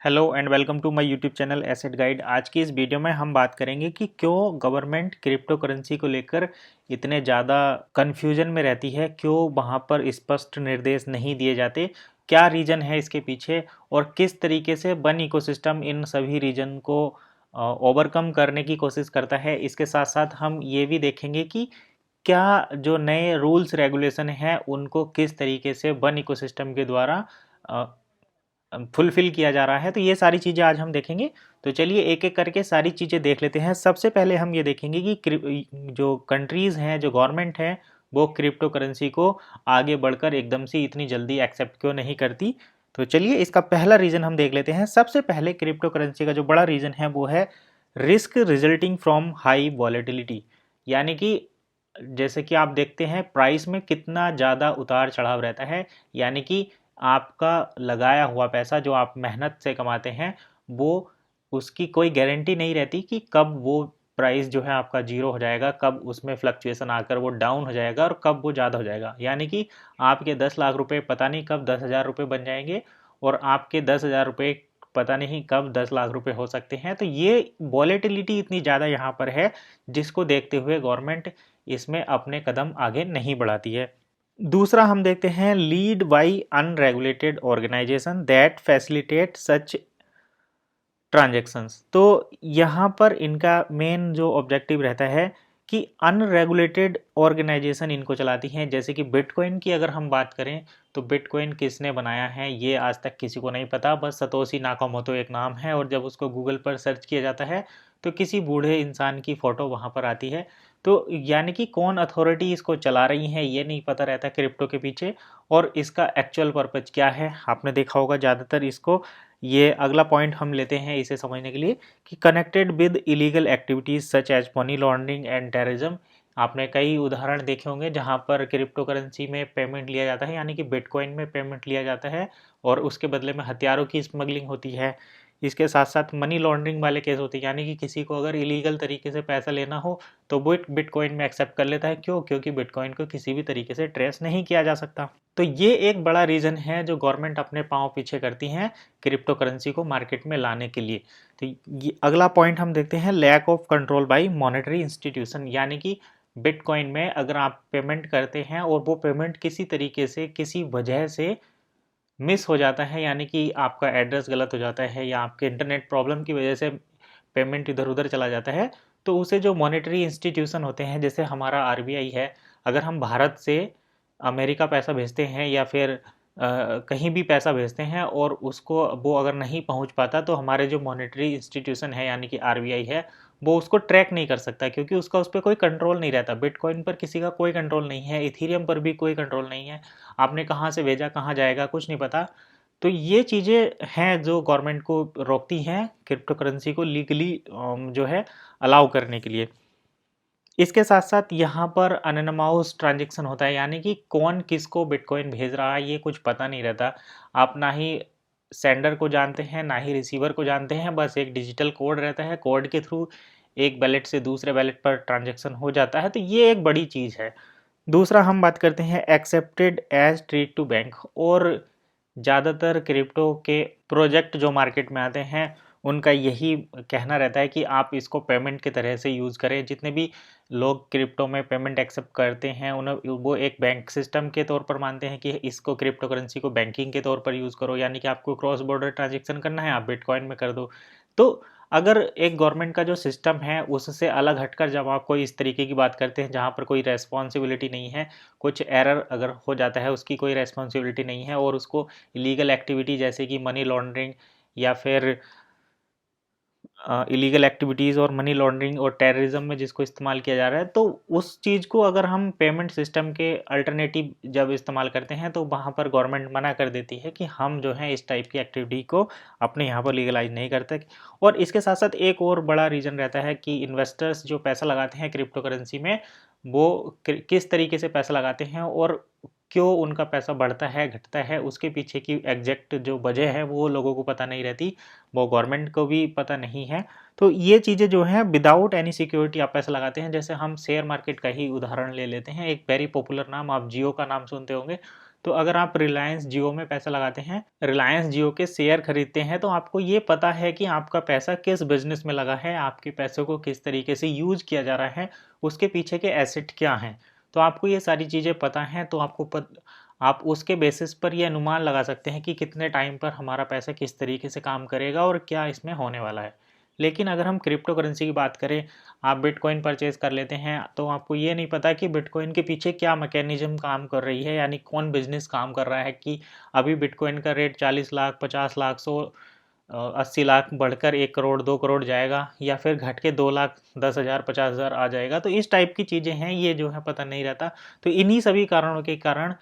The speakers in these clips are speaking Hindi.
Hello and welcome to my YouTube channel asset guide. आज की इस वीडियो में हम बात करेंगे कि क्यों गवर्नमेंट क्रिप्टो करेंसी को लेकर इतने ज़्यादा कन्फ्यूजन में रहती है, क्यों वहाँ पर स्पष्ट निर्देश नहीं दिए जाते, क्या रीज़न है इसके पीछे और किस तरीके से वन इकोसिस्टम इन सभी रीजन को ओवरकम करने की कोशिश करता है। इसके साथ साथ हम ये भी देखेंगे कि क्या जो नए रूल्स रेगुलेशन हैं उनको किस तरीके से वन इकोसिस्टम के द्वारा फुलफिल किया जा रहा है। तो ये सारी चीज़ें आज हम देखेंगे। तो चलिए एक एक करके सारी चीज़ें देख लेते हैं। सबसे पहले हम ये देखेंगे कि जो कंट्रीज़ हैं, जो गवर्नमेंट है, वो क्रिप्टो करेंसी को आगे बढ़कर एकदम से इतनी जल्दी एक्सेप्ट क्यों नहीं करती। तो चलिए इसका पहला रीज़न हम देख लेते हैं। सबसे पहले क्रिप्टो करेंसी का जो बड़ा रीज़न है वो है risk resulting from high volatility. यानी कि जैसे कि आप देखते हैं प्राइस में कितना ज़्यादा उतार चढ़ाव रहता है। यानी कि आपका लगाया हुआ पैसा जो आप मेहनत से कमाते हैं, वो उसकी कोई गारंटी नहीं रहती कि कब वो प्राइस जो है आपका जीरो हो जाएगा, कब उसमें फ्लक्चुएशन आकर वो डाउन हो जाएगा और कब वो ज़्यादा हो जाएगा। यानी कि आपके 10 लाख रुपए पता नहीं कब 10,000 रुपये बन जाएंगे और आपके 10,000 रुपये पता नहीं कब 10 लाख रुपए हो सकते हैं। तो ये वॉलेटिलिटी इतनी ज़्यादा यहाँ पर है, जिसको देखते हुए गवर्नमेंट इसमें अपने कदम आगे नहीं बढ़ाती है। दूसरा हम देखते हैं lead by unregulated organisation that facilitate such transactions. तो यहाँ पर इनका मेन जो ऑब्जेक्टिव रहता है कि अनरेगुलेटेड ऑर्गेनाइजेशन इनको चलाती हैं। जैसे कि बिटकॉइन की अगर हम बात करें तो बिटकॉइन किसने बनाया है ये आज तक किसी को नहीं पता, बस सतोशी नाकामोटो एक नाम है। और जब उसको गूगल पर सर्च किया जाता है तो किसी बूढ़े इंसान की फ़ोटो वहाँ पर आती है। तो यानी कि कौन अथॉरिटी इसको चला रही है ये नहीं पता रहता क्रिप्टो के पीछे, और इसका एक्चुअल पर्पज क्या है। आपने देखा होगा ज़्यादातर इसको, ये अगला पॉइंट हम लेते हैं इसे समझने के लिए कि connected with illegal activities such as money laundering and terrorism. आपने कई उदाहरण देखे होंगे जहां पर क्रिप्टो करेंसी में पेमेंट लिया जाता है, यानी कि बिटकॉइन में पेमेंट लिया जाता है और उसके बदले में हथियारों की स्मगलिंग होती है। इसके साथ साथ मनी लॉन्ड्रिंग वाले केस होते हैं, यानी कि किसी को अगर इलीगल तरीके से पैसा लेना हो तो वो बिटकॉइन में एक्सेप्ट कर लेता है। क्यों? क्योंकि बिटकॉइन को किसी भी तरीके से ट्रेस नहीं किया जा सकता। तो ये एक बड़ा रीज़न है जो गवर्नमेंट अपने पाँव पीछे करती हैं क्रिप्टो करेंसी को मार्केट में लाने के लिए। तो ये अगला पॉइंट हम देखते हैं lack of control by monetary institution. यानी कि बिटकॉइन में अगर आप पेमेंट करते हैं और वो पेमेंट किसी तरीके से किसी वजह से मिस हो जाता है, यानी कि आपका एड्रेस गलत हो जाता है या आपके इंटरनेट प्रॉब्लम की वजह से पेमेंट इधर उधर चला जाता है, तो उसे जो मॉनेटरी इंस्टीट्यूशन होते हैं जैसे हमारा आरबीआई है, अगर हम भारत से अमेरिका पैसा भेजते हैं या फिर कहीं भी पैसा भेजते हैं और उसको वो अगर नहीं पहुंच पाता तो हमारे जो मॉनेटरी इंस्टीट्यूशन है यानी कि आरबीआई है, वो उसको ट्रैक नहीं कर सकता क्योंकि उसका उस पर कोई कंट्रोल नहीं रहता। बिटकॉइन पर किसी का कोई कंट्रोल नहीं है, इथीरियम पर भी कोई कंट्रोल नहीं है। आपने कहाँ से भेजा, कहाँ जाएगा, कुछ नहीं पता। तो ये चीज़ें हैं जो गवर्नमेंट को रोकती हैं क्रिप्टो करेंसी को लीगली जो है अलाउ करने के लिए। इसके साथ साथ यहाँ पर अननमाउस ट्रांजेक्शन होता है, यानी कि कौन किसको बिटकॉइन भेज रहा है ये कुछ पता नहीं रहता। आप ना ही सेंडर को जानते हैं ना ही रिसीवर को जानते हैं, बस एक डिजिटल कोड रहता है, कोड के थ्रू एक वैलेट से दूसरे वैलेट पर ट्रांजेक्शन हो जाता है। तो ये एक बड़ी चीज़ है। दूसरा हम बात करते हैं accepted as treat to bank. और ज़्यादातर क्रिप्टो के प्रोजेक्ट जो मार्केट में आते हैं उनका यही कहना रहता है कि आप इसको पेमेंट की तरह से यूज़ करें। जितने भी लोग क्रिप्टो में पेमेंट एक्सेप्ट करते हैं उन्हें वो एक बैंक सिस्टम के तौर पर मानते हैं कि इसको क्रिप्टो करेंसी को बैंकिंग के तौर पर यूज़ करो, यानी कि आपको क्रॉस बॉर्डर ट्रांजेक्शन करना है आप बिटकॉइन में कर दो। तो अगर एक गवर्नमेंट का जो सिस्टम है उससे अलग हटकर जब आप कोई इस तरीके की बात करते हैं जहाँ पर कोई रेस्पॉन्सिबिलिटी नहीं है, कुछ एरर अगर हो जाता है उसकी कोई रेस्पॉन्सिबिलिटी नहीं है और उसको इलीगल एक्टिविटी जैसे कि मनी लॉन्ड्रिंग या फिर इलीगल एक्टिविटीज़ और मनी लॉन्ड्रिंग और टेररिज्म में जिसको इस्तेमाल किया जा रहा है, तो उस चीज़ को अगर हम पेमेंट सिस्टम के अल्टरनेटिव जब इस्तेमाल करते हैं तो वहाँ पर गवर्नमेंट मना कर देती है कि हम जो है इस टाइप की एक्टिविटी को अपने यहाँ पर लीगलाइज नहीं करते। और इसके साथ साथ एक और बड़ा रीज़न रहता है कि इन्वेस्टर्स जो पैसा लगाते हैं क्रिप्टो करेंसी में वो किस तरीके से पैसा लगाते हैं और क्यों उनका पैसा बढ़ता है घटता है, उसके पीछे की एग्जैक्ट जो वजह है वो लोगों को पता नहीं रहती, वो गवर्नमेंट को भी पता नहीं है। तो ये चीज़ें जो हैं विदाउट एनी सिक्योरिटी आप पैसा लगाते हैं। जैसे हम शेयर मार्केट का ही उदाहरण ले लेते हैं, एक वेरी पॉपुलर नाम, आप जियो का नाम सुनते होंगे। तो अगर आप रिलायंस जियो में पैसा लगाते हैं, रिलायंस जियो के शेयर खरीदते हैं, तो आपको ये पता है कि आपका पैसा किस बिजनेस में लगा है, आपके पैसों को किस तरीके से यूज किया जा रहा है, उसके पीछे के एसेट क्या हैं। तो आपको ये सारी चीज़ें पता हैं, तो आप उसके बेसिस पर ये अनुमान लगा सकते हैं कि कितने टाइम पर हमारा पैसा किस तरीके से काम करेगा और क्या इसमें होने वाला है। लेकिन अगर हम क्रिप्टो करेंसी की बात करें, आप बिटकॉइन परचेज कर लेते हैं, तो आपको ये नहीं पता कि बिटकॉइन के पीछे क्या मैकेनिज्म काम कर रही है, यानी कौन बिजनेस काम कर रहा है कि अभी बिटकॉइन का रेट 40 लाख, 50 लाख, 80 लाख बढ़कर 1 करोड़, 2 करोड़ जाएगा, या फिर घट के 2 लाख 10,000, 50,000 आ जाएगा। तो इस टाइप की चीज़ें हैं, ये जो है पता नहीं रहता। तो इन्हीं सभी कारणों के कारण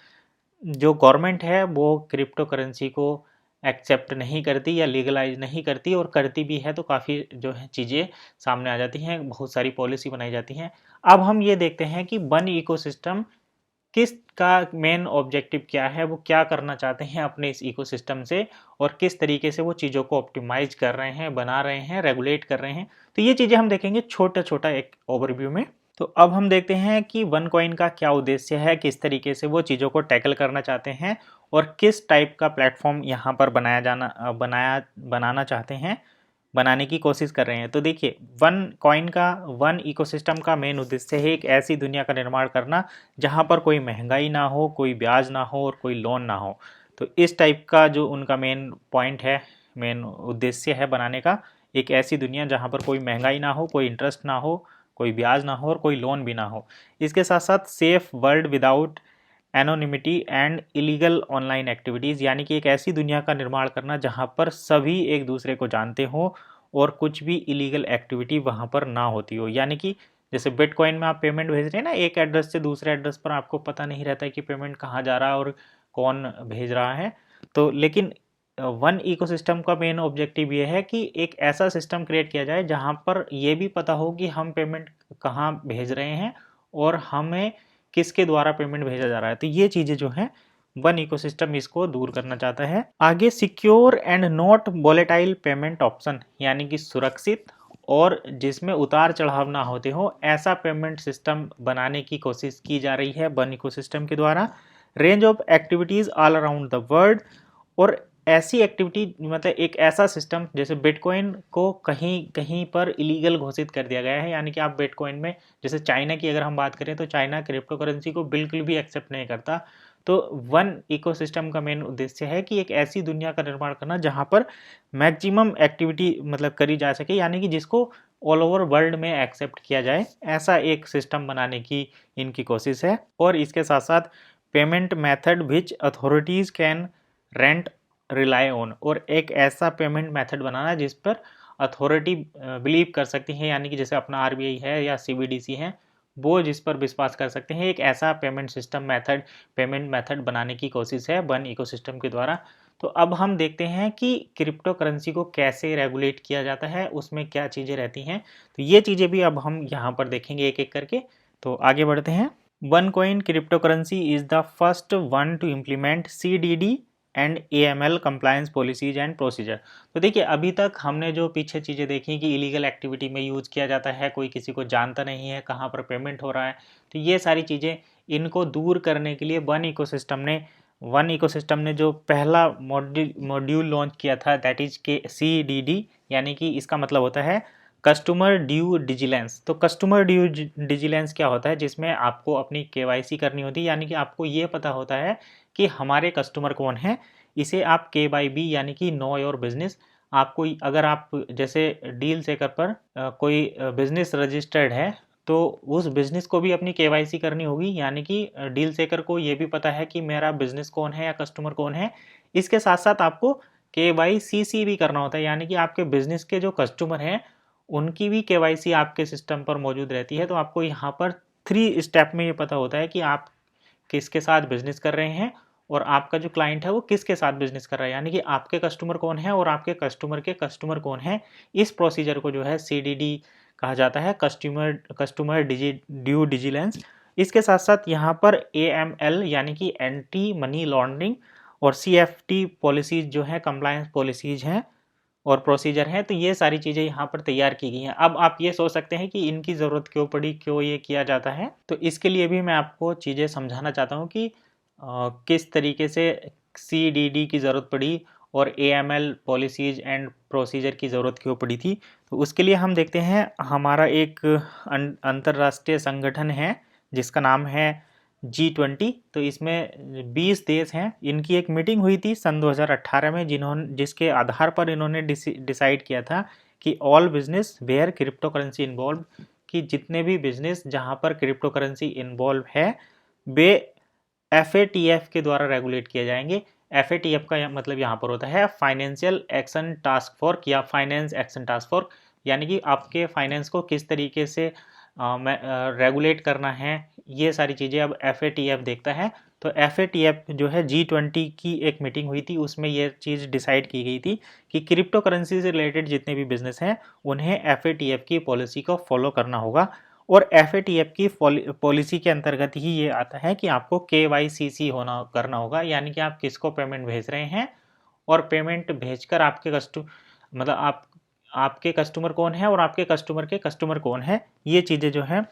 जो गवर्नमेंट है वो क्रिप्टो करेंसी को एक्सेप्ट नहीं करती या लीगलाइज नहीं करती, और करती भी है तो काफ़ी जो है चीज़ें सामने आ जाती हैं, बहुत सारी पॉलिसी बनाई जाती हैं। अब हम ये देखते हैं कि वन इकोसिस्टम किसका मेन ऑब्जेक्टिव क्या है, वो क्या करना चाहते हैं अपने इस इकोसिस्टम से, और किस तरीके से वो चीज़ों को ऑप्टिमाइज कर रहे हैं, बना रहे हैं, रेगुलेट कर रहे हैं। तो ये चीज़ें हम देखेंगे छोटा छोटा एक ओवरव्यू में। तो अब हम देखते हैं कि वन कॉइन का क्या उद्देश्य है, किस तरीके से वो चीज़ों को टैकल करना चाहते हैं, और किस टाइप का प्लेटफॉर्म यहाँ पर बनाना चाहते हैं, बनाने की कोशिश कर रहे हैं। तो देखिए, वन कॉइन का, वन इकोसिस्टम का मेन उद्देश्य है एक ऐसी दुनिया का निर्माण करना जहाँ पर कोई महंगाई ना हो, कोई ब्याज ना हो और कोई लोन ना हो। तो इस टाइप का जो उनका मेन पॉइंट है, मेन उद्देश्य है बनाने का, एक ऐसी दुनिया जहाँ पर कोई महंगाई ना हो, कोई इंटरेस्ट ना हो, कोई ब्याज ना हो और कोई लोन भी ना हो। इसके साथ साथ safe world without anonymity and illegal online activities, यानी कि एक ऐसी दुनिया का निर्माण करना जहां पर सभी एक दूसरे को जानते हो और कुछ भी इलीगल एक्टिविटी वहां पर ना होती हो। यानी कि जैसे बिटकॉइन में आप पेमेंट भेज रहे हैं ना, एक एड्रेस से दूसरे एड्रेस पर, आपको पता नहीं रहता है कि पेमेंट कहाँ जा रहा है और कौन भेज रहा है। तो लेकिन वन इकोसिस्टम का मेन ऑब्जेक्टिव ये है कि एक ऐसा सिस्टम क्रिएट किया जाए जहां पर ये भी पता हो कि हम पेमेंट कहाँ भेज रहे हैं और हमें किसके द्वारा पेमेंट भेजा जा रहा है। तो ये चीज़ें जो हैं, वन इकोसिस्टम इसको दूर करना चाहता है। आगे secure and not volatile payment option, यानी कि सुरक्षित और जिसमें उतार चढ़ाव ना होते हो, ऐसा पेमेंट सिस्टम बनाने की कोशिश की जा रही है वन इकोसिस्टम के द्वारा। Range of activities all around the world, और ऐसी एक्टिविटी, मतलब एक ऐसा सिस्टम, जैसे बिटकॉइन को कहीं कहीं पर इलीगल घोषित कर दिया गया है, यानी कि आप बिटकॉइन में, जैसे चाइना की अगर हम बात करें तो चाइना क्रिप्टो करेंसी को बिल्कुल भी एक्सेप्ट नहीं करता। तो वन इकोसिस्टम का मेन उद्देश्य है कि एक ऐसी दुनिया का निर्माण करना जहां पर मैक्सिमम एक्टिविटी मतलब करी जा सके, यानी कि जिसको ऑल ओवर वर्ल्ड में एक्सेप्ट किया जाए, ऐसा एक सिस्टम बनाने की इनकी कोशिश है। और इसके साथ साथ payment method which authorities can rent rely on, और एक ऐसा पेमेंट मेथड बनाना जिस पर अथॉरिटी बिलीव कर सकती है, यानी कि जैसे अपना आरबीआई है या सीबीडीसी है, वो जिस पर विश्वास कर सकते हैं, एक ऐसा पेमेंट मेथड बनाने की कोशिश है वन इकोसिस्टम के द्वारा। तो अब हम देखते हैं कि क्रिप्टो करेंसी को कैसे रेगुलेट किया जाता है, उसमें क्या चीज़ें रहती हैं। तो ये चीज़ें भी अब हम यहाँ पर देखेंगे एक एक करके। तो आगे बढ़ते हैं। One coin crypto currency is the first one two implement CDD and AML compliance policies and procedure. तो देखिए, अभी तक हमने जो पीछे चीज़ें देखी कि इलीगल एक्टिविटी में यूज़ किया जाता है, कोई किसी को जानता नहीं है कहाँ पर पेमेंट हो रहा है, तो ये सारी चीज़ें, इनको दूर करने के लिए वन इकोसिस्टम ने जो पहला मॉड्यूल लॉन्च किया था, दैट इज के CDD, यानी कि इसका मतलब होता है कस्टमर ड्यू डिजिलेंस। तो कस्टमर ड्यू डिजिलेंस क्या होता है, जिसमें आपको अपनी KYC करनी होती है, यानी कि आपको ये पता होता है कि हमारे कस्टमर कौन है। इसे आप KYB, यानी कि नो योर बिजनेस। आपको अगर आप जैसे डील सेकर पर कोई बिजनेस रजिस्टर्ड है, तो उस बिजनेस को भी अपनी KYC करनी होगी, यानी कि डील सेकर को ये भी पता है कि मेरा बिजनेस कौन है या कस्टमर कौन है। इसके साथ साथ आपको KYCC भी करना होता है, यानी कि आपके बिजनेस के जो कस्टमर हैं उनकी भी KYC आपके सिस्टम पर मौजूद रहती है। तो आपको यहाँ पर 3 स्टेप में ये पता होता है कि आप किसके साथ बिजनेस कर रहे हैं और आपका जो क्लाइंट है वो किसके साथ बिजनेस कर रहा है, यानी कि आपके कस्टमर कौन है और आपके कस्टमर के कस्टमर कौन है। इस प्रोसीजर को जो है CDD कहा जाता है, कस्टमर ड्यू डिजिलेंस। इसके साथ साथ यहाँ पर AML, यानी कि एंटी मनी लॉन्ड्रिंग, और CFT पॉलिसीज जो है, कंप्लायंस पॉलिसीज हैं और प्रोसीजर हैं। तो ये सारी चीज़ें यहाँ पर तैयार की गई हैं। अब आप ये सोच सकते हैं कि इनकी ज़रूरत क्यों पड़ी, क्यों ये किया जाता है। तो इसके लिए भी मैं आपको चीज़ें समझाना चाहता हूँ कि किस तरीके से CDD की ज़रूरत पड़ी और AML पॉलिसीज एंड प्रोसीजर की ज़रूरत क्यों पड़ी थी। तो उसके लिए हम देखते हैं हमारा एक अंतर्राष्ट्रीय संगठन है जिसका नाम है G20। तो इसमें 20 देश हैं। इनकी एक मीटिंग हुई थी सन 2018 में जिसके आधार पर इन्होंने डिसाइड किया था कि all business where crypto currency involve, कि जितने भी बिजनेस जहां पर क्रिप्टो करेंसी इन्वॉल्व है वे FATF के द्वारा रेगुलेट किए जाएंगे। FATF का मतलब यहाँ पर होता है फाइनेंशियल एक्शन टास्क फोर्स या फाइनेंस एक्शन टास्क फोर्स, यानी कि आपके फाइनेंस को किस तरीके से रेगुलेट करना है, ये सारी चीज़ें अब FATF देखता है। तो FATF जो है G20 की एक मीटिंग हुई थी, उसमें यह चीज़ डिसाइड की गई थी कि क्रिप्टो करेंसी से रिलेटेड जितने भी बिजनेस हैं उन्हें FATF की पॉलिसी को फॉलो करना होगा। और FATF की पॉलिसी के अंतर्गत ही ये आता है कि आपको KYCC करना होगा, यानी कि आप किसको पेमेंट भेज रहे हैं और पेमेंट भेजकर आपके मतलब आपके कस्टमर कौन है और आपके कस्टमर के कस्टमर कौन है, ये चीज़ें जो है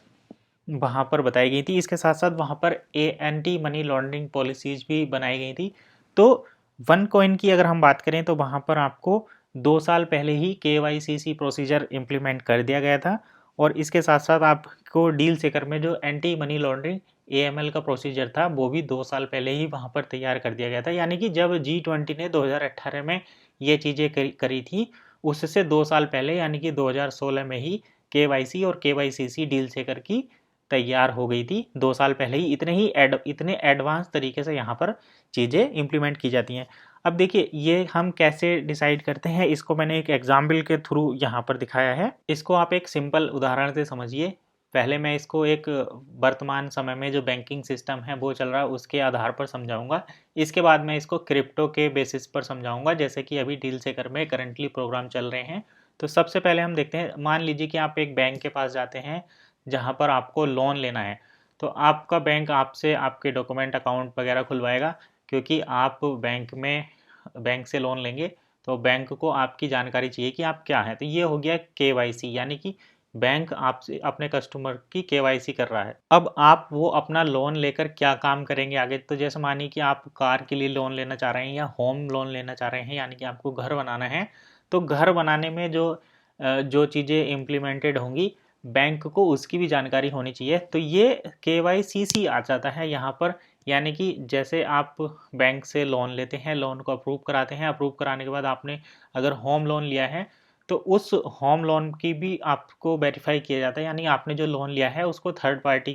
वहाँ पर बताई गई थी। इसके साथ साथ वहाँ पर एंटी मनी लॉन्ड्रिंग पॉलिसीज भी बनाई गई थी। तो वन कॉइन की अगर हम बात करें तो वहाँ पर आपको 2 साल पहले ही KYCC प्रोसीजर इम्प्लीमेंट कर दिया गया था। और इसके साथ साथ आपको डील सेकर में जो एंटी मनी लॉन्ड्रिंग AML का प्रोसीजर था वो भी 2 साल पहले ही वहाँ पर तैयार कर दिया गया था। यानी कि जब G20 ने 2018 में ये चीज़ें करी थी उससे 2 साल पहले यानी कि 2016 में ही KYC और KYCC डील सेकर की तैयार हो गई थी। 2 साल पहले ही इतने एडवांस तरीके से यहाँ पर चीज़ें इम्प्लीमेंट की जाती हैं। अब देखिए ये हम कैसे डिसाइड करते हैं, इसको मैंने एक एग्जाम्पल के थ्रू यहाँ पर दिखाया है। इसको आप एक सिंपल उदाहरण से समझिए। पहले मैं इसको एक वर्तमान समय में जो बैंकिंग सिस्टम है वो चल रहा है उसके आधार पर समझाऊंगा। इसके बाद मैं इसको क्रिप्टो के बेसिस पर समझाऊंगा, जैसे कि अभी डील सेकर में करंटली प्रोग्राम चल रहे हैं। तो सबसे पहले हम देखते हैं, मान लीजिए कि आप एक बैंक के पास जाते हैं जहाँ पर आपको लोन लेना है। तो आपका बैंक आपसे आपके डॉक्यूमेंट अकाउंट वगैरह खुलवाएगा, क्योंकि आप बैंक से लोन लेंगे तो बैंक को आपकी जानकारी चाहिए कि आप क्या हैं। तो ये हो गया KYC, यानी कि बैंक आपसे अपने कस्टमर की KYC कर रहा है। अब आप वो अपना लोन लेकर क्या काम करेंगे आगे। तो जैसे मानिए कि आप कार के लिए लोन लेना चाह रहे हैं या होम लोन लेना चाह रहे हैं, यानी कि आपको घर बनाना है। तो घर बनाने में जो चीज़ें इम्प्लीमेंटेड होंगी बैंक को उसकी भी जानकारी होनी चाहिए। तो ये KYCC आ जाता है यहाँ पर। यानी कि जैसे आप बैंक से लोन लेते हैं, लोन को अप्रूव कराते हैं, अप्रूव कराने के बाद आपने अगर होम लोन लिया है तो उस होम लोन की भी आपको वेरीफाई किया जाता है, यानी आपने जो लोन लिया है उसको थर्ड पार्टी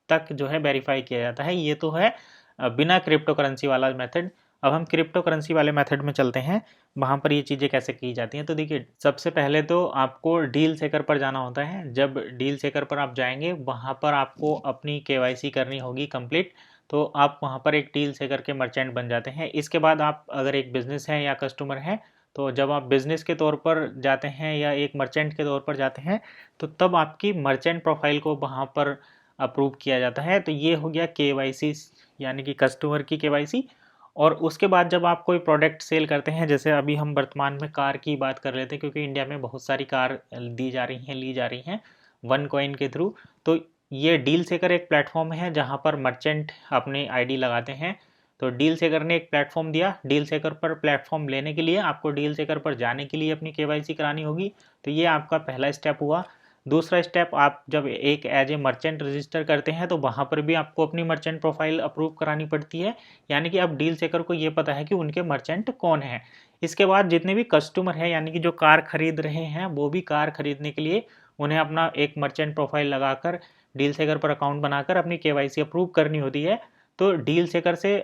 तक जो है वेरीफाई किया जाता है। ये तो है बिना क्रिप्टो करेंसी वाला मेथड। अब हम क्रिप्टो करेंसी वाले मेथड में चलते हैं, वहाँ पर ये चीज़ें कैसे की जाती हैं। तो देखिए सबसे पहले तो आपको डील सेकर पर जाना होता है। जब डील सेकर पर आप जाएंगे वहाँ पर आपको अपनी KYC करनी होगी कंप्लीट। तो आप वहाँ पर एक डील सेकर के मर्चेंट बन जाते हैं। इसके बाद आप अगर एक बिजनेस है या कस्टमर है, तो जब आप बिजनेस के तौर पर जाते हैं या एक मर्चेंट के तौर पर जाते हैं तो तब आपकी मर्चेंट प्रोफाइल को वहाँ पर अप्रूव किया जाता है। तो ये हो गया KYC, यानी कि कस्टमर की KYC। और उसके बाद जब आप कोई प्रोडक्ट सेल करते हैं, जैसे अभी हम वर्तमान में कार की बात कर लेते हैं, क्योंकि इंडिया में बहुत सारी कार दी जा रही हैं, ली जा रही हैं वन कॉइन के थ्रू। तो ये डील सेकर एक प्लेटफॉर्म है जहाँ पर मर्चेंट अपनी ID लगाते हैं। तो डील सेकर ने एक प्लेटफॉर्म दिया, डील सेकर पर प्लेटफॉर्म लेने के लिए आपको डील सेकर पर जाने के लिए अपनी KYC करानी होगी। तो ये आपका पहला स्टेप हुआ। दूसरा स्टेप, आप जब एक एज ए मर्चेंट रजिस्टर करते हैं तो वहाँ पर भी आपको अपनी मर्चेंट प्रोफाइल अप्रूव करानी पड़ती है, यानी कि अब डील सेकर को ये पता है कि उनके मर्चेंट कौन है। इसके बाद जितने भी कस्टमर हैं, यानी कि जो कार खरीद रहे हैं, वो भी कार खरीदने के लिए उन्हें अपना एक मर्चेंट प्रोफाइल लगाकर डील सेकर पर अकाउंट बनाकर अपनी KYC अप्रूव करनी होती है। तो डील सेकर से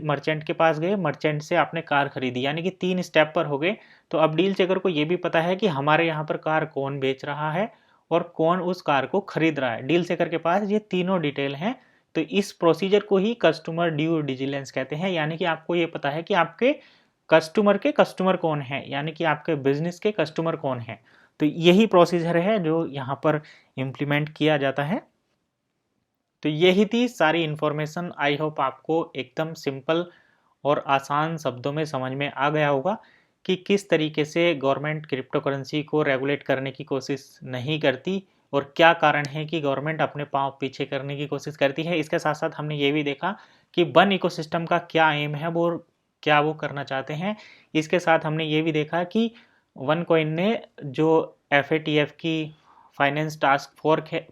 मर्चेंट के पास गए, मर्चेंट से आपने कार खरीदी, यानी कि 3 स्टेप पर हो गए। तो अब डील सेकर को ये भी पता है कि हमारे यहाँ पर कार कौन बेच रहा है और कौन उस कार को खरीद रहा है। डील सेकर के पास ये तीनों डिटेल हैं। तो इस प्रोसीजर को ही कस्टमर ड्यू डिलिजेंस कहते हैं, यानी कि आपको ये पता है कि आपके कस्टमर कौन है, यानी कि आपके बिजनेस के कस्टमर कौन है। तो यही प्रोसीजर है जो यहाँ पर इम्प्लीमेंट किया जाता है। तो यही थी सारी इन्फॉर्मेशन। आई होप आपको एकदम सिंपल और आसान शब्दों में समझ में आ गया होगा कि किस तरीके से गवर्नमेंट क्रिप्टो करेंसी को रेगुलेट करने की कोशिश नहीं करती और क्या कारण है कि गवर्नमेंट अपने पाँव पीछे करने की कोशिश करती है। इसके साथ साथ हमने ये भी देखा कि वन इकोसिस्टम का क्या एम है, वो क्या वो करना चाहते हैं। इसके साथ हमने ये भी देखा कि वन कॉइन ने जो FATF की फाइनेंस टास्क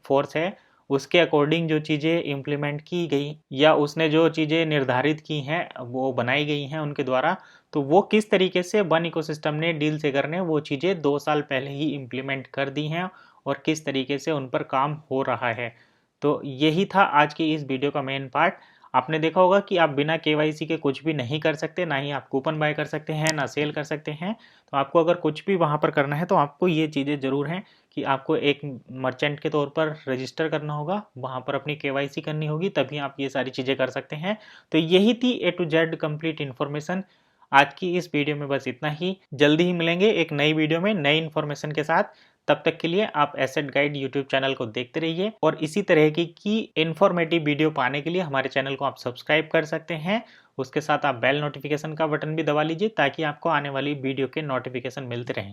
फोर्स है उसके अकॉर्डिंग जो चीज़ें इम्प्लीमेंट की गई या उसने जो चीज़ें निर्धारित की हैं वो बनाई गई हैं उनके द्वारा, तो वो किस तरीके से वन इकोसिस्टम ने डील सेगर ने वो चीज़ें 2 साल पहले ही इम्प्लीमेंट कर दी हैं और किस तरीके से उन पर काम हो रहा है। तो यही था आज की इस वीडियो का मेन पार्ट। आपने देखा होगा कि आप बिना KYC के कुछ भी नहीं कर सकते, ना ही आप कूपन बाय कर सकते हैं, ना सेल कर सकते हैं। तो आपको अगर कुछ भी वहाँ पर करना है तो आपको ये चीज़ें ज़रूर हैं कि आपको एक मर्चेंट के तौर पर रजिस्टर करना होगा, वहाँ पर अपनी KYC करनी होगी, तभी आप ये सारी चीज़ें कर सकते हैं। तो यही थी A to Z complete information. आज की इस वीडियो में बस इतना ही। जल्दी ही मिलेंगे एक नई वीडियो में नई इन्फॉर्मेशन के साथ। तब तक के लिए आप एसेट गाइड यूट्यूब चैनल को देखते रहिए और इसी तरह की इन्फॉर्मेटिव वीडियो पाने के लिए हमारे चैनल को आप सब्सक्राइब कर सकते हैं। उसके साथ आप बेल नोटिफिकेशन का बटन भी दबा लीजिए ताकि आपको आने वाली वीडियो के नोटिफिकेशन मिलते रहें।